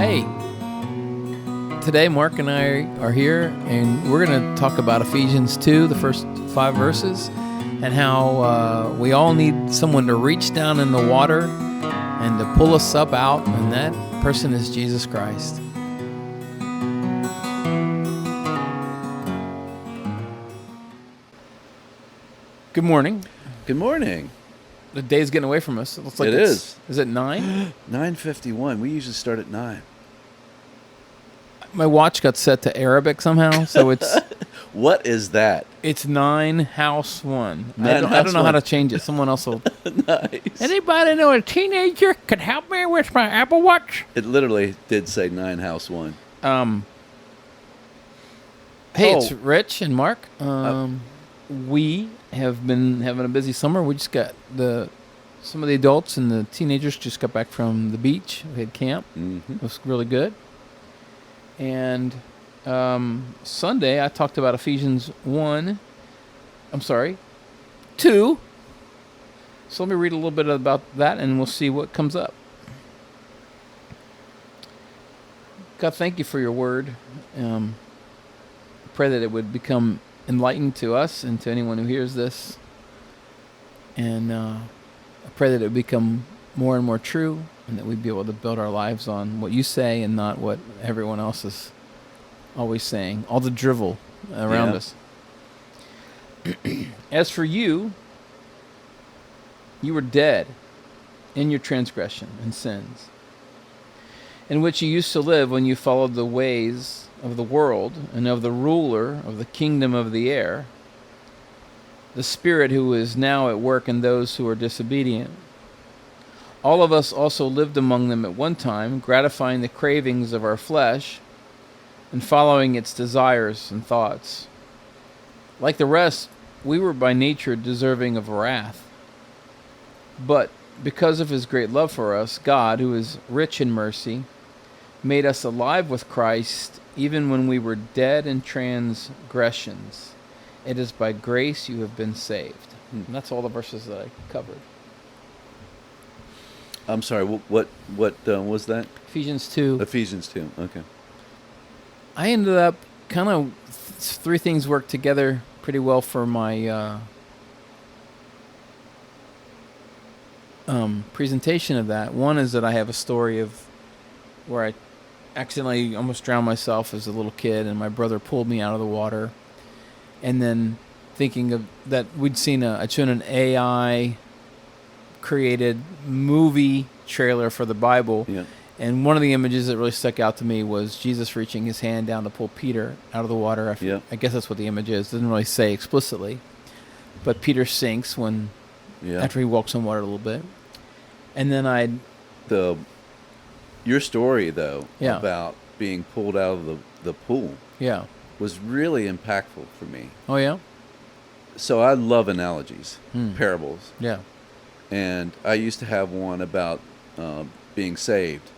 Hey, today Mark and I are here, and we're going to talk about Ephesians 2, the first 5 verses, and how we all need someone to reach down in the water and to pull us up out, and that person is Jesus Christ. Good morning. Good morning. The day's getting away from us. It looks like It is. Is it 9? 9:51. We usually start at 9. My watch got set to Arabic somehow, so it's What is that? it's 9 house 1. I Nine don't house know how one. to change it. Someone else will. Nice. Anybody know a teenager could help me with my Apple Watch? It literally did say 9 house 1. Hey, Oh. it's Rich and Mark. We have been having a busy summer. We just got some of the adults and the teenagers just got back from the beach. We had camp. Mm-hmm. It was really good. And Sunday, I talked about Ephesians 2. So let me read a little bit about that, and we'll see what comes up. God, thank you for your word. I pray that it would become enlightened to us and to anyone who hears this. And I pray that it would become more and more true, and that we'd be able to build our lives on what you say and not what everyone else is always saying, all the drivel around us. As for you, you were dead in your transgression and sins, in which you used to live when you followed the ways of the world and of the ruler of the kingdom of the air, the spirit who is now at work in those who are disobedient. All of us also lived among them at one time, gratifying the cravings of our flesh and following its desires and thoughts. Like the rest, we were by nature deserving of wrath. But because of his great love for us, God, who is rich in mercy, made us alive with Christ even when we were dead in transgressions. It is by grace you have been saved. And that's all the verses that I covered. I'm sorry. What was that? Ephesians 2. Ephesians 2. Okay. I ended up kind of 3 things worked together pretty well for my presentation of that. One is that I have a story of where I accidentally almost drowned myself as a little kid, and my brother pulled me out of the water. And then thinking of that, I'd shown an AI created movie trailer for the Bible. Yeah. And one of the images that really stuck out to me was Jesus reaching his hand down to pull Peter out of the water. I guess that's what the image is. It doesn't really say explicitly. But Peter sinks after he walks on water a little bit. And then your story, though, about being pulled out of the pool was really impactful for me. Oh, yeah? So I love analogies, parables. Yeah. And I used to have one about being saved.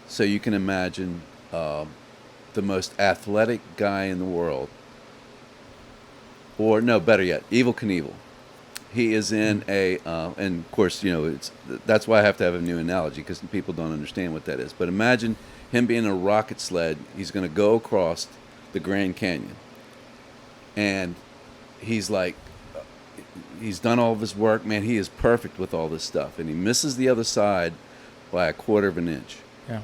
So you can imagine the most athletic guy in the world, or no, better yet, Evel Knievel. He is in and of course, that's why I have to have a new analogy, because people don't understand what that is. But imagine him being a rocket sled. He's going to go across the Grand Canyon, and he's done all of his work. Man, he is perfect with all this stuff, and he misses the other side by 1/4 of an inch. Yeah.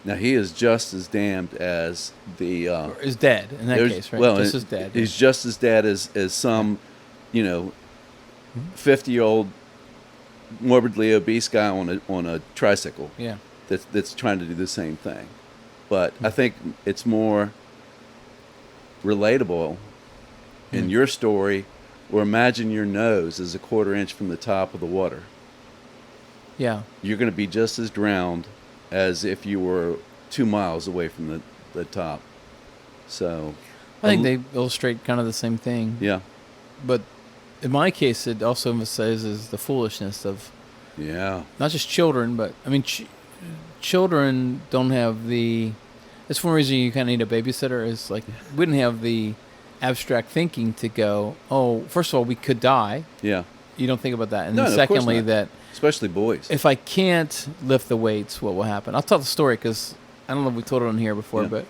Now he is just as damned as the is dead in that case, right? Well, just as dead. He's just as dead as some, 50-year-old morbidly obese guy on a tricycle. Yeah. That's trying to do the same thing. But I think it's more relatable in your story, or imagine your nose is 1/4 inch from the top of the water. Yeah. You're going to be just as drowned as if you were 2 miles away from the top. So I think they illustrate kind of the same thing. Yeah. But in my case, it also emphasizes the foolishness of not just children, but I mean, children don't have the. That's one reason you kind of need a babysitter. Is like we didn't have the abstract thinking to go. Oh, first of all, we could die. Yeah. You don't think about that, and No, then of course secondly, not. that Especially boys. if I can't lift the weights, what will happen? I'll tell the story because I don't know if we told it on here before, Yeah.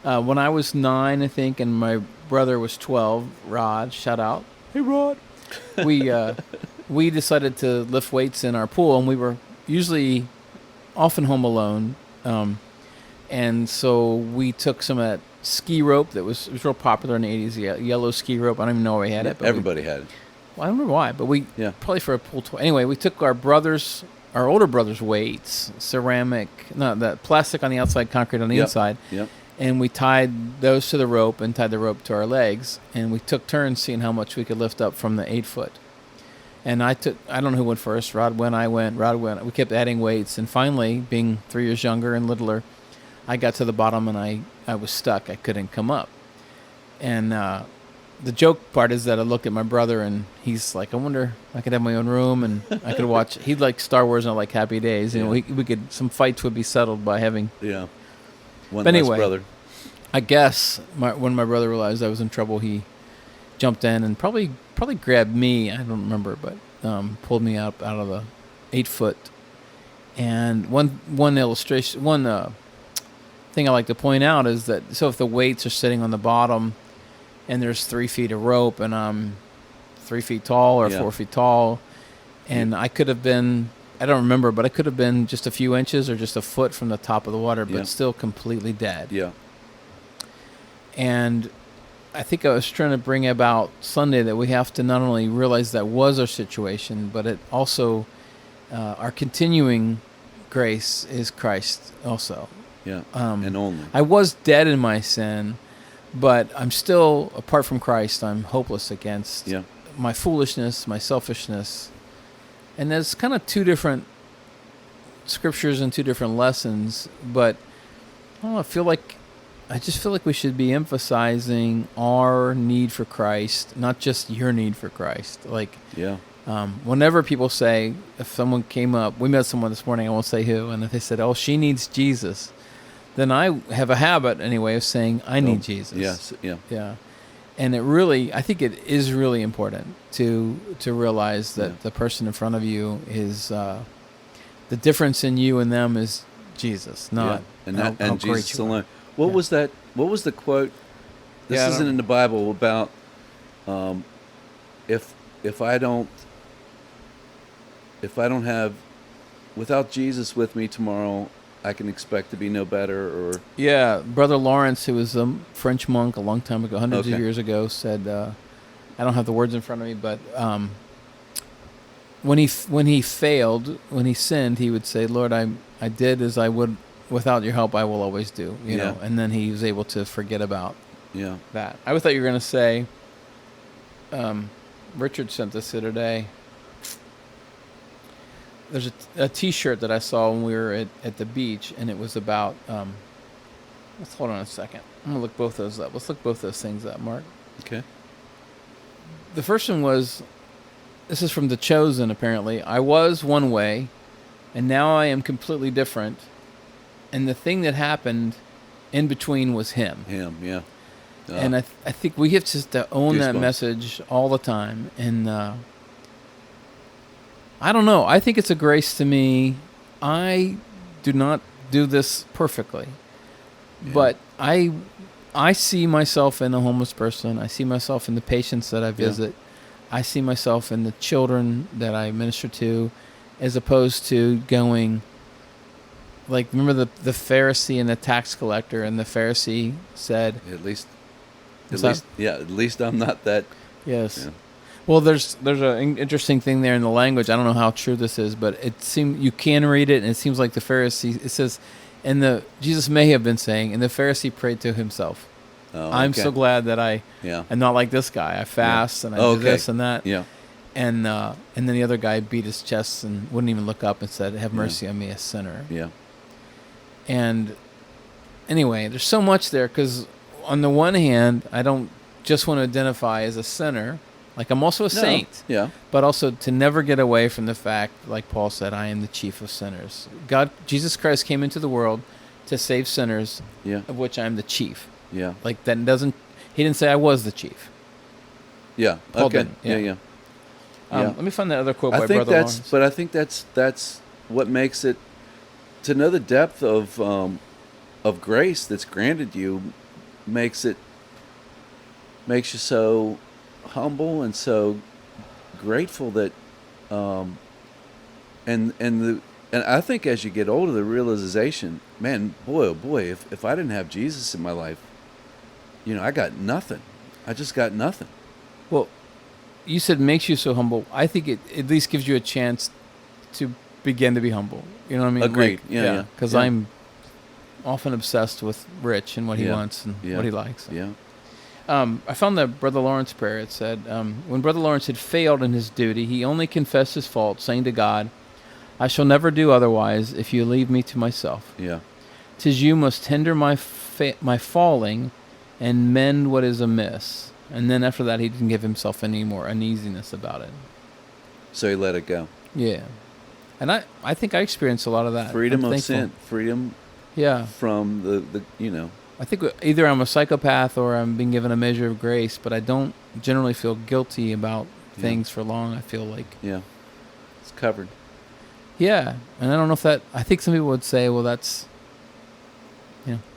but when I was 9, I think, and my brother was 12, Rod, shout out, hey Rod, we we decided to lift weights in our pool, and we were usually often home alone, and so we took some of that ski rope that was, it was real popular in the 80s, yellow ski rope. I don't even know where we had it. But Everybody had it. well, I don't remember why, but we Yeah. probably for a pool toy. Anyway, we took our older brother's weights, ceramic, no, the plastic on the outside, concrete on the Yep. inside, Yep. and we tied those to the rope and tied the rope to our legs, and we took turns seeing how much we could lift up from the 8 foot. And I don't know who went first. Rod went, I went, Rod went. We kept adding weights, and finally, being 3 years younger and littler, I got to the bottom and I was stuck. I couldn't come up. And the joke part is that I look at my brother and he's like, I wonder if I could have my own room and I could watch. He'd like Star Wars and I like Happy Days. You know, Yeah. we could, some fights would be settled by having. Yeah. One But less anyway, brother. I guess when my brother realized I was in trouble, he jumped in and probably grabbed me. I don't remember, but pulled me out of the 8 foot. And one illustration, thing I like to point out is that, so if the weights are sitting on the bottom and there's 3 feet of rope and I'm 3 feet tall or Yeah. 4 feet tall, and I could have been, I don't remember, but I could have been just a few inches or just a foot from the top of the water, but Yeah. still completely dead. Yeah. And I think I was trying to bring about Sunday that we have to not only realize that was our situation, but it also, our continuing grace is Christ also. Yeah. Um, And only. I was dead in my sin, but I'm still, apart from Christ, I'm hopeless against Yeah. my foolishness, my selfishness. And there's kind of two different scriptures and two different lessons, but I don't know, I just feel like we should be emphasizing our need for Christ, not just your need for Christ. Like, Yeah. whenever people say, if someone came up, we met someone this morning, I won't say who, and if they said, oh, she needs Jesus, then I have a habit anyway of saying, I need Jesus. Yes. Yeah. Yeah. And I think it is really important to realize that Yeah. the person in front of you is, the difference in you and them is Jesus, not And how great Jesus you are. alone. What Yeah. was that? What was the quote? This Yeah, I isn't don't- in the Bible about if I don't have without Jesus with me tomorrow, I can expect to be no better. Or Yeah, Brother Lawrence, who was a French monk a long time ago, hundreds of Okay. years ago, said, I don't have the words in front of me, but when he failed, when he sinned, he would say, Lord, I did as I would, without your help, I will always do. You know, and then he was able to forget about yeah, that. I thought you were going to say, Richard sent this the other day. There's a T-shirt that I saw when we were at the beach, and it was about. Let's hold on a second. I'm gonna look both those up. Let's look both those things up, Mark. okay, The first one was, this is from The Chosen. Apparently, I was one way, and now I am completely different. And the thing that happened in between was him. yeah, And I think we have just to own that Goosebumps. message all the time. And I don't know. I think it's a grace to me. I do not do this perfectly, Yeah. but I see myself in a homeless person. I see myself in the patients that I visit. I see myself in the children that I minister to, as opposed to going. Like, remember the Pharisee and the tax collector, and the Pharisee said, at least What's that? at least I'm not that. yes. Yeah. Well, there's an interesting thing there in the language. I don't know how true this is, but it seems you can read it, and it seems like the Pharisee. It says, Jesus may have been saying, and the Pharisee prayed to himself. Oh, I'm okay. so glad that I'm not like this guy. I fast and I do this and that. Yeah, And then the other guy beat his chest and wouldn't even look up and said, "Have mercy on me, a sinner." yeah, And anyway, there's so much there, because on the one hand, I don't just want to identify as a sinner. Like, I'm also a saint. Yeah, But also to never get away from the fact, like Paul said, I am the chief of sinners. Jesus Christ came into the world to save sinners, yeah, of which I am the chief. yeah, Like, he didn't say I was the chief. yeah. Paul Okay, didn't, yeah. yeah. Yeah. Let me find that other quote I by think Brother Lawrence. I think that's what makes it, to know the depth of of grace that's granted you makes you so humble and so grateful that and I think as you get older, the realization, man, boy, oh boy, if I didn't have Jesus in my life, I got nothing. I just got nothing. Well, you said makes you so humble. I think it at least gives you a chance to begin to be humble. You know what I mean? Agreed. Yeah. Because Yeah. I'm often obsessed with Rich and what he Yeah. wants and Yeah. what he likes. Yeah. I found the Brother Lawrence prayer. It said, when Brother Lawrence had failed in his duty, he only confessed his fault, saying to God, I shall never do otherwise if you leave me to myself. Yeah. 'Tis you must tender my falling and mend what is amiss. And then after that, he didn't give himself any more uneasiness about it. So he let it go. Yeah. And I think I experienced a lot of that. Freedom I'm of thankful. sin. Freedom Yeah. from the I think either I'm a psychopath or I'm being given a measure of grace, but I don't generally feel guilty about things for long. I feel like, yeah, it's covered. yeah. And I don't know if I think some people would say, well, that's,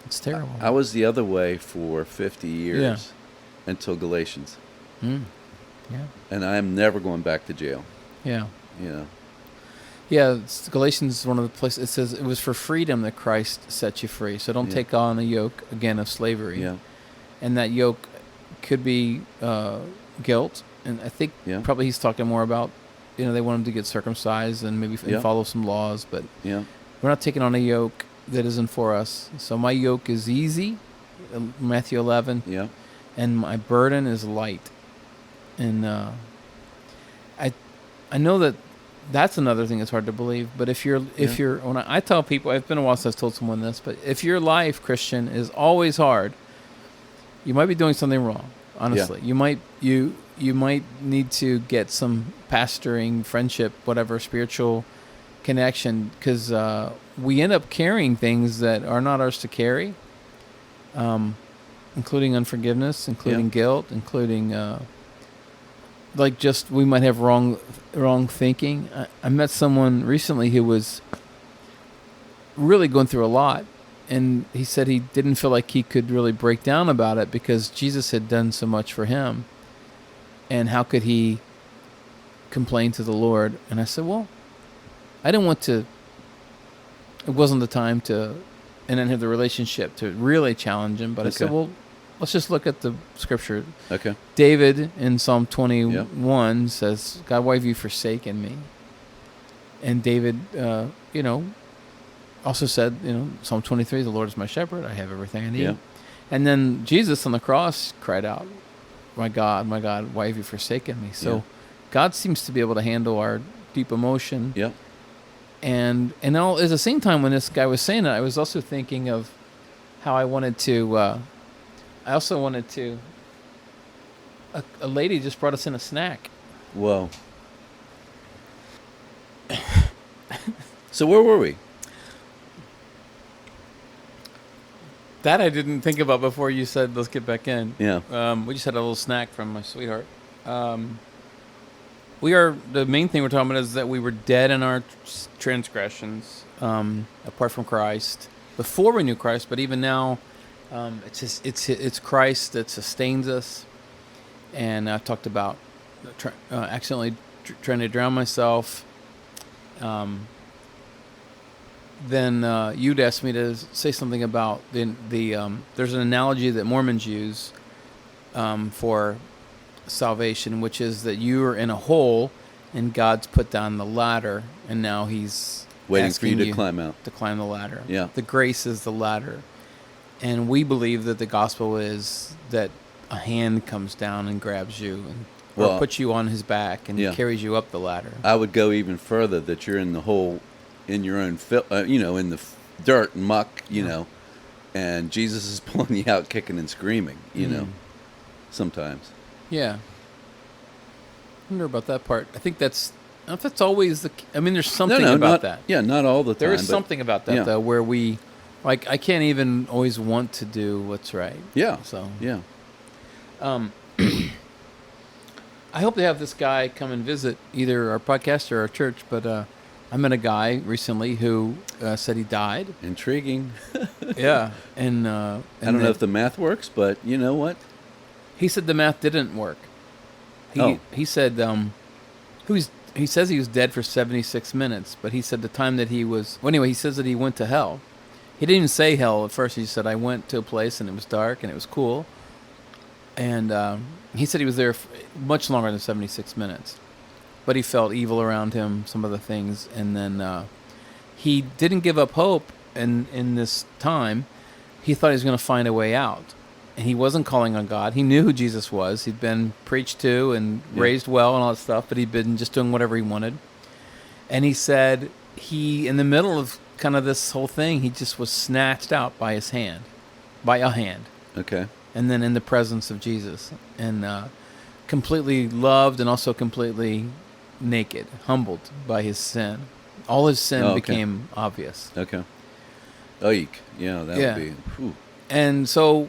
it's terrible. I was the other way for 50 years Yeah. until Galatians. Yeah. And I am never going back to jail. Yeah. Yeah. Galatians is one of the places, it says it was for freedom that Christ set you free. So don't take on a yoke, again, of slavery. Yeah. And that yoke could be guilt. And I think probably he's talking more about, they want him to get circumcised and maybe follow some laws. But Yeah. we're not taking on a yoke that isn't for us. So my yoke is easy, Matthew 11, Yeah. and my burden is light. And I know that's another thing that's hard to believe. But if you're when I tell people, it's been a while since I've told someone this, but if your life, Christian, is always hard, you might be doing something wrong. Honestly, you might need to get some pastoring, friendship, whatever, spiritual connection, because we end up carrying things that are not ours to carry, including unforgiveness, including guilt, including we might have wrong thinking. I met someone recently who was really going through a lot, and he said he didn't feel like he could really break down about it because Jesus had done so much for him, and how could he complain to the Lord? And I said, well, I didn't want to. It wasn't the time to, and then have the relationship to really challenge him. But I said, well, let's just look at the scripture. Okay. David in Psalm 21 says, God, why have you forsaken me? And David, also said, Psalm 23, the Lord is my shepherd. I have everything I need. Yeah. And then Jesus on the cross cried out, my God, why have you forsaken me? So God seems to be able to handle our deep emotion. Yeah. And at the same time, when this guy was saying it, I was also thinking of how I wanted to. I also wanted to. A lady just brought us in a snack. Whoa. So where were we? That I didn't think about before you said let's get back in. Yeah. We just had a little snack from my sweetheart. The main thing we're talking about is that we were dead in our transgressions, apart from Christ, before we knew Christ, but even now, it's Christ that sustains us. And I talked about accidentally trying to drown myself. Then you'd asked me to say something about there's an analogy that Mormons use for salvation, which is that you are in a hole and God's put down the ladder, and now He's waiting for you to climb out, to climb the ladder. Yeah, the grace is the ladder, and we believe that the gospel is that a hand comes down and grabs you or puts you on His back and carries you up the ladder. I would go even further, that you're in the hole in your own in the dirt and muck, and Jesus is pulling you out kicking and screaming, sometimes. Yeah. I wonder about that part. I think that's, I don't know if that's always there's something about that. Yeah, not all the time. There is something about that, though, where we, I can't even always want to do what's right. Yeah. So. Yeah. I hope to have this guy come and visit either our podcast or our church, but I met a guy recently who said he died. Intriguing. Yeah, and I don't know if the math works, but you know what? he said the math didn't work. Oh. He said he says he was dead for 76 minutes, but he said the time that he was well, anyway, he says that he went to hell. He didn't even say hell at first. He said I went to a place and it was dark and it was cool. And he said he was there for much longer than 76 minutes. But he felt evil around him, some other things, and then he didn't give up hope in this time. He thought he was going to find a way out. And he wasn't calling on God. He knew who Jesus was. He'd been preached to and raised well and all that stuff, but he'd been just doing whatever he wanted. And he said in the middle of kind of this whole thing, he just was snatched out by a hand. Okay. And then in the presence of Jesus. And completely loved and also completely naked, humbled by his sin. All his sin became obvious. Okay. Eek. Yeah, that would be. Whew. And so,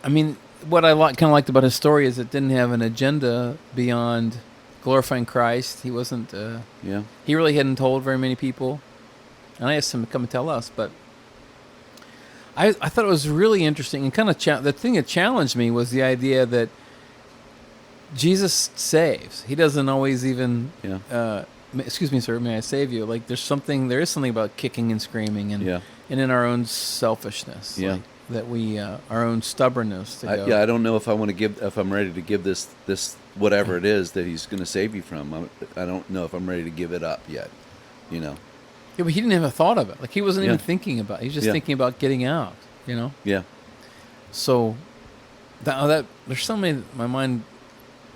I mean, what I kind of liked about his story is it didn't have an agenda beyond glorifying Christ. He wasn't. He really hadn't told very many people, and I asked him to come and tell us. But I thought it was really interesting and kind of the thing that challenged me was the idea that Jesus saves. He doesn't always even. Excuse me, sir. May I save you? Like there is something about kicking and screaming and in our own selfishness. Yeah. Like, that we our own stubbornness to go. I don't know if I'm ready to give this whatever it is that he's going to save you from. I don't know if I'm ready to give it up yet. You know. Yeah, but he didn't have a thought of it. Like he wasn't even thinking about it. He was just thinking about getting out. You know. Yeah. So that there's so many. My mind.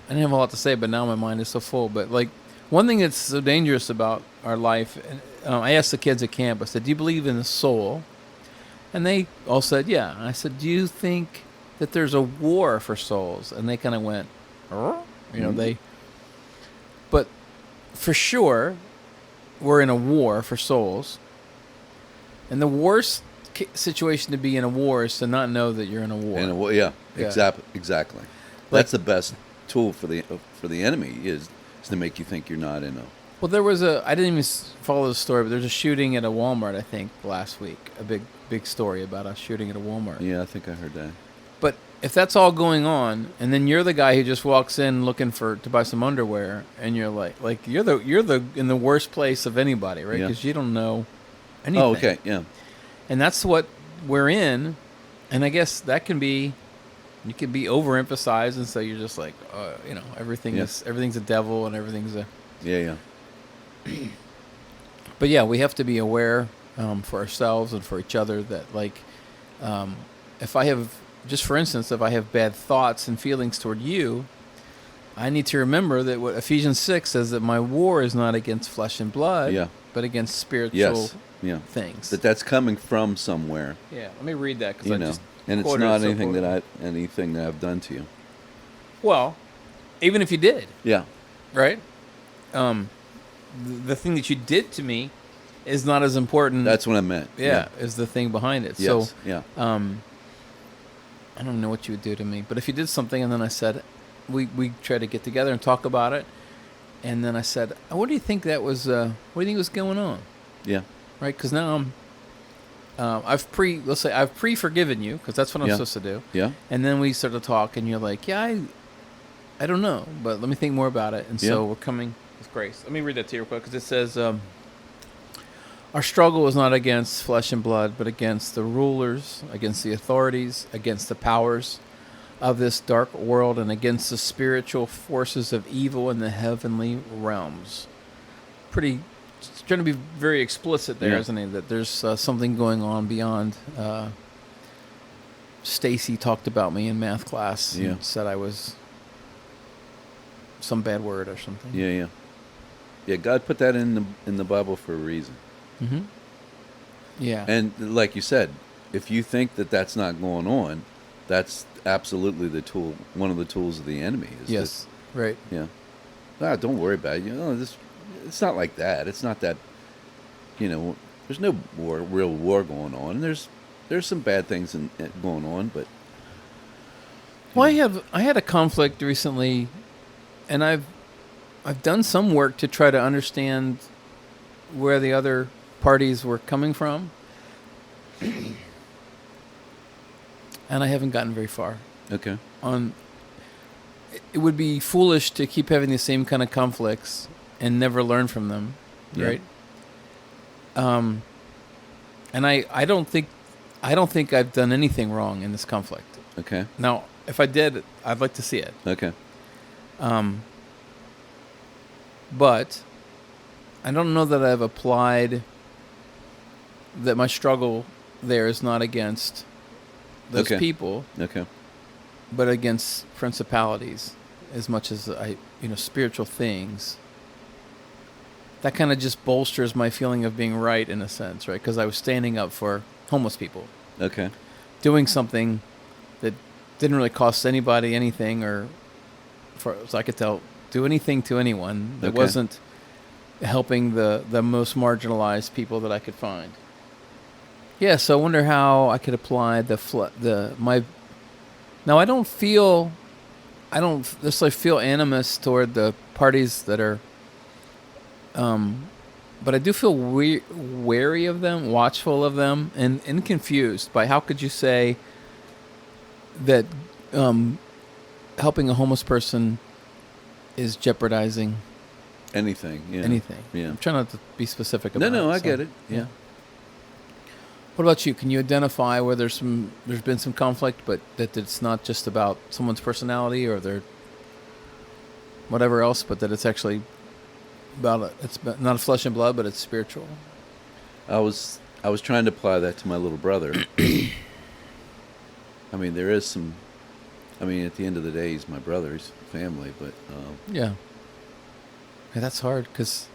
I didn't have a lot to say, but now my mind is so full. But like one thing that's so dangerous about our life, I asked the kids at camp. I said, "Do you believe in the soul?" And they all said, yeah. And I said, do you think that there's a war for souls? And they kind of went, but for sure, we're in a war for souls. And the worst situation to be in a war is to not know that you're in a war. Exactly. That's the best tool for the enemy is to make you think you're not in a. Well, there was I didn't even follow the story, but there was a shooting at a Walmart, I think, last week. A big story about a shooting at a Walmart. Yeah, I think I heard that. But if that's all going on, and then you're the guy who just walks in looking to buy some underwear, and you're like you're the in the worst place of anybody, right? Because you don't know anything. Oh, okay, yeah. And that's what we're in, and I guess that can be. You can be overemphasized, and so you're just like, everything's a devil, and everything's a. Yeah. But yeah, we have to be aware for ourselves and for each other that, if I have, just for instance, if I have bad thoughts and feelings toward you, I need to remember that what Ephesians 6 says, that my war is not against flesh and blood, but against spiritual things. That's coming from somewhere. Yeah, let me read that because I just and it's not anything that I've done to you. Well, even if you did. Yeah. Right? The thing that you did to me is not as important. That's what I meant. Yeah, is the thing behind it. Yes. So, yeah. I don't know what you would do to me, but if you did something and then I said, we tried to get together and talk about it, and then I said, what do you think that was? What do you think was going on? Yeah. Right, because now I've pre-forgiven you because that's what I'm supposed to do. Yeah. And then we start to talk, and you're like, I don't know, but let me think more about it. And so we're coming with grace. Let me read that to you real quick because it says, our struggle is not against flesh and blood, but against the rulers, against the authorities, against the powers of this dark world, and against the spiritual forces of evil in the heavenly realms. It's trying to be very explicit there, isn't it? That there's something going on beyond. Stacy talked about me in math class and said I was some bad word or something. Yeah, God put that in the Bible for a reason. Mm-hmm. Yeah. And like you said, if you think that that's not going on, that's absolutely one of the tools of the enemy. Right. Yeah. Don't worry about it. It's not like that. It's not that, there's no real war going on. There's some bad things going on, but. Well, I had a conflict recently, and I've done some work to try to understand where the other parties were coming from, and I haven't gotten very far. Okay. It would be foolish to keep having the same kind of conflicts and never learn from them, Yeah. right? And I don't think I've done anything wrong in this conflict. Okay. Now, if I did, I'd like to see it. Okay. But I don't know that I've applied that my struggle there is not against those Okay. people, Okay. but against principalities as much as spiritual things. That kind of just bolsters my feeling of being right in a sense, right? Because I was standing up for homeless people, Okay. doing something that didn't really cost anybody anything, or, as I could tell, do anything to anyone that Okay. wasn't helping the most marginalized people that I could find. Yeah, so I wonder how I could apply my. Now I don't necessarily feel animus toward the parties that are. But I do feel wary of them, watchful of them, and confused by how could you say that helping a homeless person is jeopardizing Anything. Yeah. anything. Yeah. I'm trying not to be specific No, about it. no, I so, get it. Yeah. What about you? Can you identify where there's been some conflict, but that it's not just about someone's personality or their whatever else, but that it's actually it's not flesh and blood, but it's spiritual? I was trying to apply that to my little brother. I mean, there is some. I mean, at the end of the day, he's my brother. He's family, but Yeah, that's hard because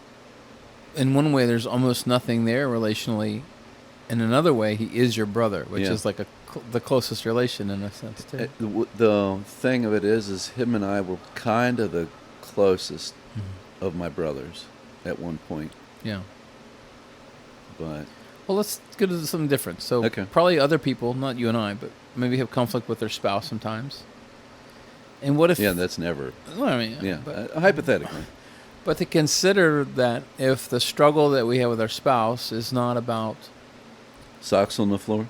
in one way there's almost nothing there relationally. In another way, he is your brother, which Yeah. is like the closest relation in a sense too. the thing of it is him and I were kind of the closest of my brothers at one point. Yeah. But Well, let's go to something different. So Okay. probably other people, not you and I, but maybe have conflict with their spouse sometimes. And what if? yeah, that's never. Well, I mean, Yeah, But, hypothetically. but to consider that if the struggle that we have with our spouse is not about, Socks on the floor.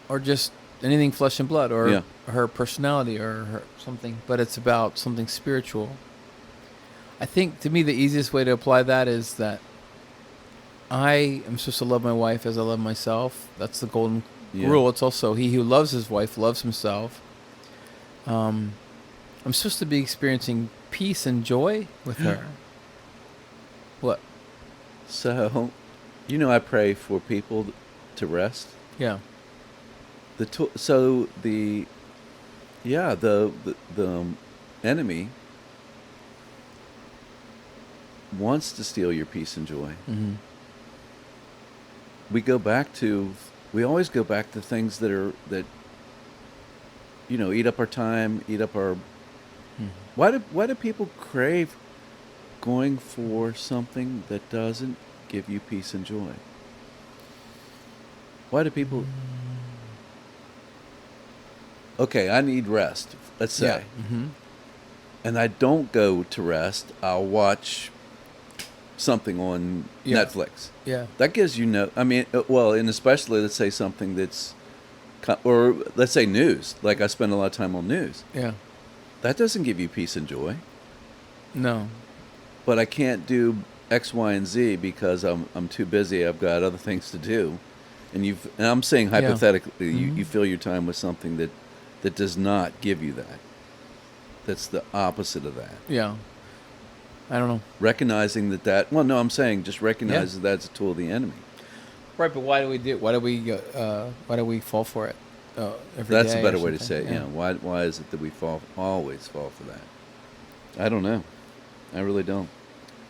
or just anything flesh and blood, or Yeah. her personality, or her something, but it's about something spiritual. I think to me the easiest way to apply that is that I am supposed to love my wife as I love myself. That's the golden Yeah. rule. It's also he who loves his wife loves himself. I'm supposed to be experiencing peace and joy with her. What? So, I pray for people to rest. Yeah. The enemy wants to steal your peace and joy. Mm-hmm. We always go back to things that eat up our time, eat up our. Mm-hmm. Why do people crave going for something that doesn't give you peace and joy? Why do people? Okay, I need rest. Let's say. Yeah. Mm-hmm. And I don't go to rest. I'll watch something on Yeah. Netflix. Yeah. That gives you no. I mean, well, and especially let's say something that's, or let's say news. Like I spend a lot of time on news. Yeah. That doesn't give you peace and joy. No. But I can't do X, Y, and Z because I'm too busy. I've got other things to do. And I'm saying hypothetically, Mm-hmm. you fill your time with something that does not give you that. That's the opposite of that. Yeah. I don't know. Recognizing that. Well, no, I'm saying just recognize that that's a tool of the enemy. Right, but why do we do it? Why do we fall for it every That's day a better or way to something? say it. Yeah. Why is it that we always fall for that? I don't know. I really don't.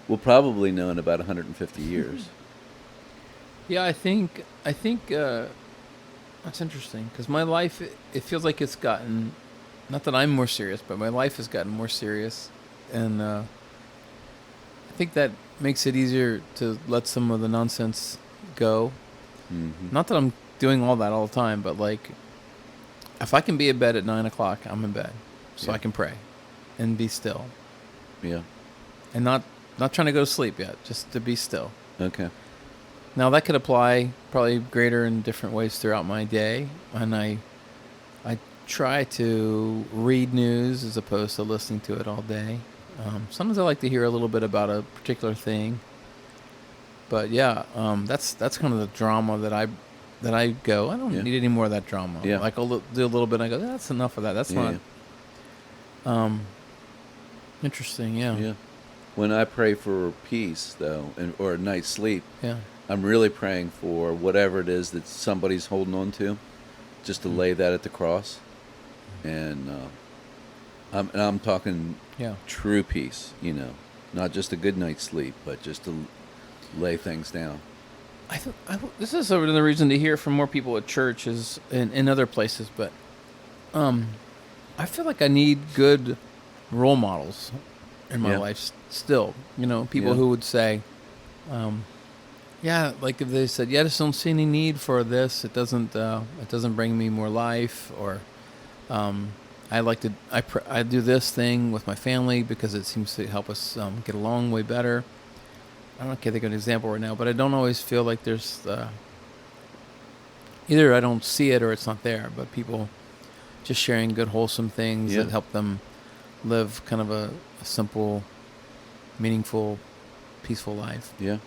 We'll probably know in about 150 years. Yeah, I think that's interesting because my life it feels like it's gotten, not that I'm more serious, but my life has gotten more serious, and I think that makes it easier to let some of the nonsense go. Mm-hmm. Not that I'm doing all that all the time, but like if I can be in bed at 9 o'clock, I'm in bed, so Yeah. I can pray and be still, Yeah. and not trying to go to sleep yet, just to be still. Okay. Now that could apply probably greater in different ways throughout my day, and I try to read news as opposed to listening to it all day. Sometimes I like to hear a little bit about a particular thing, but yeah, that's kind of the drama that I go. I don't Yeah. need any more of that drama. Yeah. Like I'll do a little bit, and I go, that's enough of that. That's Yeah. not interesting. Yeah. Yeah. When I pray for peace, though, or a night's sleep, Yeah. I'm really praying for whatever it is that somebody's holding on to, just to lay that at the cross, and I'm talking Yeah. true peace, not just a good night's sleep, but just to lay things down. This is another reason to hear from more people at church is in other places, but I feel like I need good role models in my Yeah. life still. People Yeah. who would say, yeah, like if they said, yeah, I just don't see any need for this. It doesn't bring me more life, or I do this thing with my family because it seems to help us get along way better. I can't think of an example right now, but I don't always feel like there's either I don't see it or it's not there. But people just sharing good, wholesome things Yeah. that help them live kind of a simple, meaningful, peaceful life. Yeah.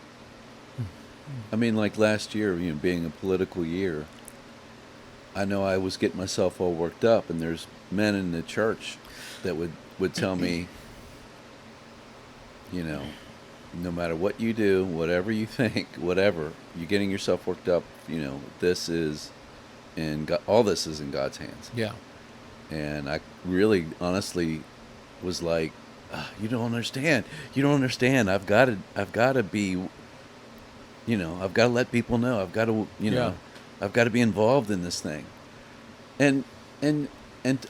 I mean, like last year, being a political year, I know I was getting myself all worked up, and there's men in the church that would tell me, no matter what you do, whatever you think, whatever, you're getting yourself worked up, this is all this is in God's hands. Yeah. And I really, honestly, was like, you don't understand. You don't understand. I've got to be, I've got to let people know. I've got to, Yeah. I've got to be involved in this thing. And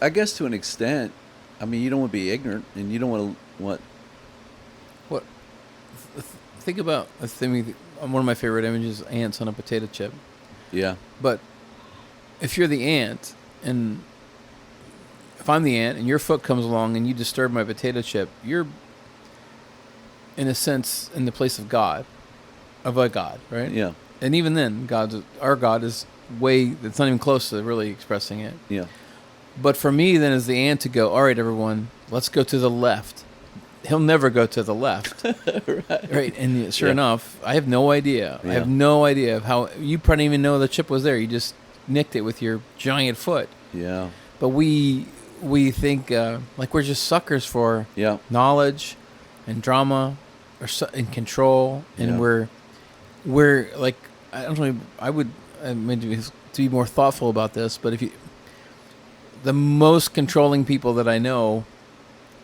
I guess to an extent, I mean, you don't want to be ignorant, and you don't want to What? Think about a thing. One of my favorite images: ants on a potato chip. yeah, But if you're the ant, and if I'm the ant, and your foot comes along and you disturb my potato chip, you're, in a sense, in the place of God, of a God, right? yeah, And even then, our God is way. It's not even close to really expressing it. yeah, But for me, then, as the ant to go, all right, everyone, let's go to the left. He'll never go to the left. Right. And sure Yeah. enough, I have no idea. I Yeah. have no idea of how. You probably didn't even know the chip was there. You just nicked it with your giant foot. yeah, But we think like we're just suckers for yeah, knowledge and drama and control. And Yeah. we're like, I don't know, I would maybe to be more thoughtful about this, but the most controlling people that I know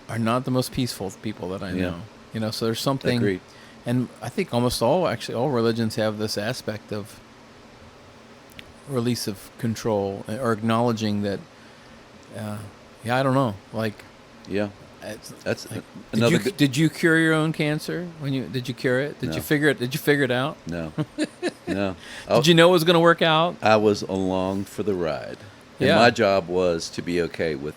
are not the most peaceful people that I Yeah. know. So there's something, Agreed. and I think almost all religions have this aspect of release of control or acknowledging that, I don't know, like, yeah. it's, That's like, another. did you cure your own cancer did you cure it? Did No. you figure it out? No, no. Did you know it was going to work out? I was along for the ride, and Yeah. my job was to be okay with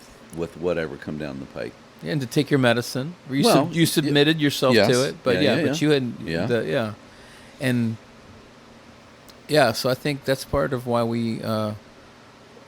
whatever come down the pike. Yeah, and to take your medicine. Well, You submitted yourself yes. to it, but Yeah, but yeah. you had Yeah. and so I think that's part of why we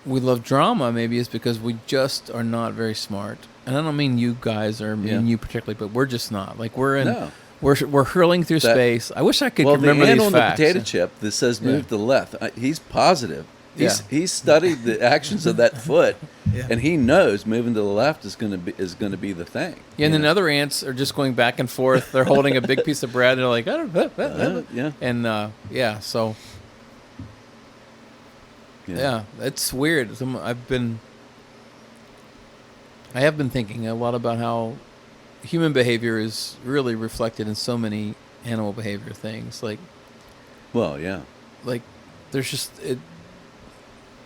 love drama. Maybe is because we just are not very smart, and I don't mean you guys or Yeah. you particularly, but we're just not. Like No. we're hurling through space. I wish I could Well, remember the ant these on facts. the potato chip that says move Yeah. to the left, he's positive. Yeah. He's studied the actions of that foot, Yeah. and he knows moving to the left is going to be the thing. Yeah, and you then know? other ants are just going back and forth. They're holding a big piece of bread, and they're like, I don't know. Yeah. And so yeah, it's weird. I have been thinking a lot about how human behavior is really reflected in so many animal behavior things. Like Well, yeah. there's just it.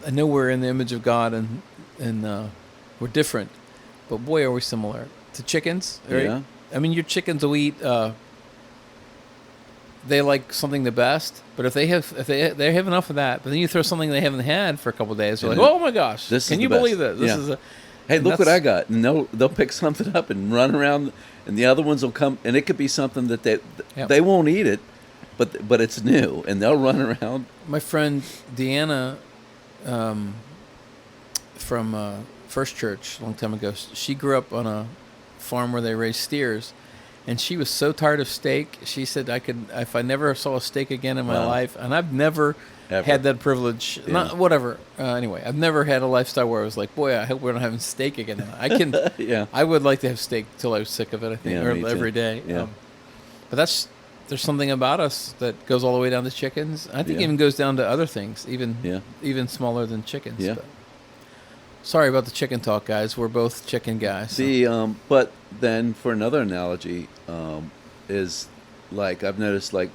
I know we're in the image of God, and we're different, but boy, are we similar to chickens. Right? Yeah. I mean, your chickens will eat. They like something the best, but if they have enough of that, but then you throw something they haven't had for a couple of days, they're And like, then, oh my gosh, this can is you the believe best. this? This Yeah. is Hey, and look what that's- I got. And they'll pick something up and run around, and the other ones will come, and it could be something that they won't eat it, but it's new, and they'll run around. My friend Deanna from First Church a long time ago, she grew up on a farm where they raised steers, and she was so tired of steak. She said, "I could if I never saw a steak again in my Wow. life," and I've never Ever. had that privilege. Yeah. Not whatever. Anyway, I've never had a lifestyle where I was like, "Boy, I hope we're not having steak again." I can. Yeah. I would like to have steak till I was sick of it. I think, Yeah, or me too. every day. Yeah. But there's something about us that goes all the way down to chickens. I think Yeah. even goes down to other things, Yeah. even smaller than chickens. Yeah. But sorry about the chicken talk, guys. We're both chicken guys. So. But then for another analogy, is like I've noticed like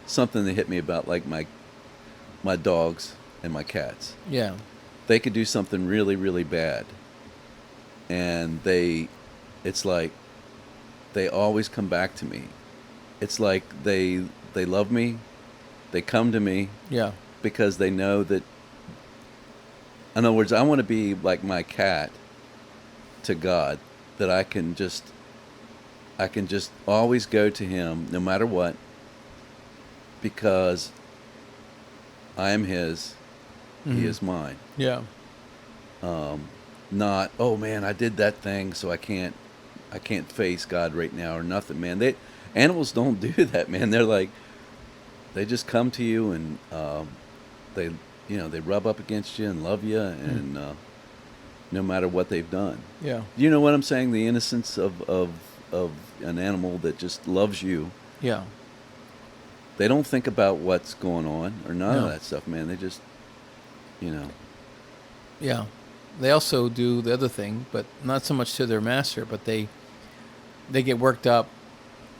something that hit me about like my dogs and my cats. Yeah. They could do something really, really bad, and it's like they always come back to me. It's like they love me, they come to me Yeah. because they know that. In other words, I want to be like my cat to God, that I can just always go to Him no matter what, because I am His, He is mine. Yeah. Not, oh man, I did that thing, so I can't face God right now or nothing, man. Animals don't do that, man. They're like, they just come to you and they rub up against you and love you, and no matter what they've done. Yeah. You know what I'm saying? The innocence of an animal that just loves you. Yeah. They don't think about what's going on or none No. of that stuff, man. They just, Yeah. They also do the other thing, but not so much to their master, but they get worked up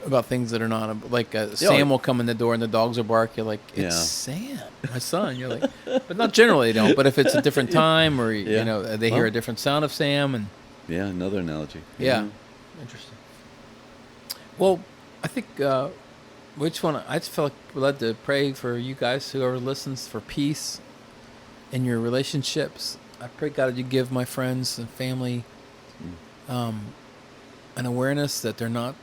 about things that are not like Sam will come in the door and the dogs will bark. You're like, it's Sam, my son. You're like, but not generally they don't. But if it's a different time or they hear a different sound of Sam and another analogy. yeah. Interesting. Well, I think we just want to. I just felt like we're led to pray for you guys, whoever listens, for peace in your relationships. I pray God that you give my friends and family an awareness that they're not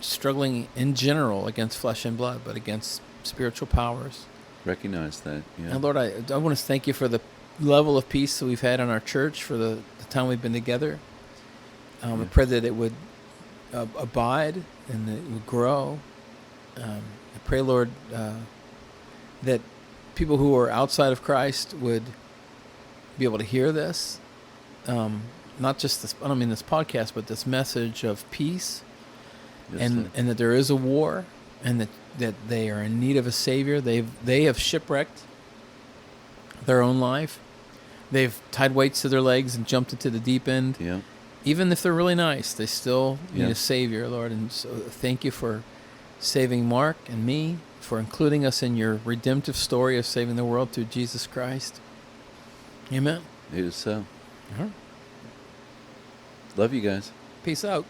struggling in general against flesh and blood, but against spiritual powers. Recognize that. Yeah. And Lord, I want to thank you for the level of peace that we've had in our church for the time we've been together. I pray that it would abide and that it would grow. I pray, Lord, that people who are outside of Christ would be able to hear this. Not just this, I don't mean this podcast, but this message of peace. Yes, and that there is a war, and that they are in need of a savior. They have shipwrecked their own life. They've tied weights to their legs and jumped into the deep end. Yeah. Even if they're really nice, they still need Yeah. a savior, Lord. And so thank you for saving Mark and me, for including us in your redemptive story of saving the world through Jesus Christ. Amen. It is so. All right. Love you guys. Peace out.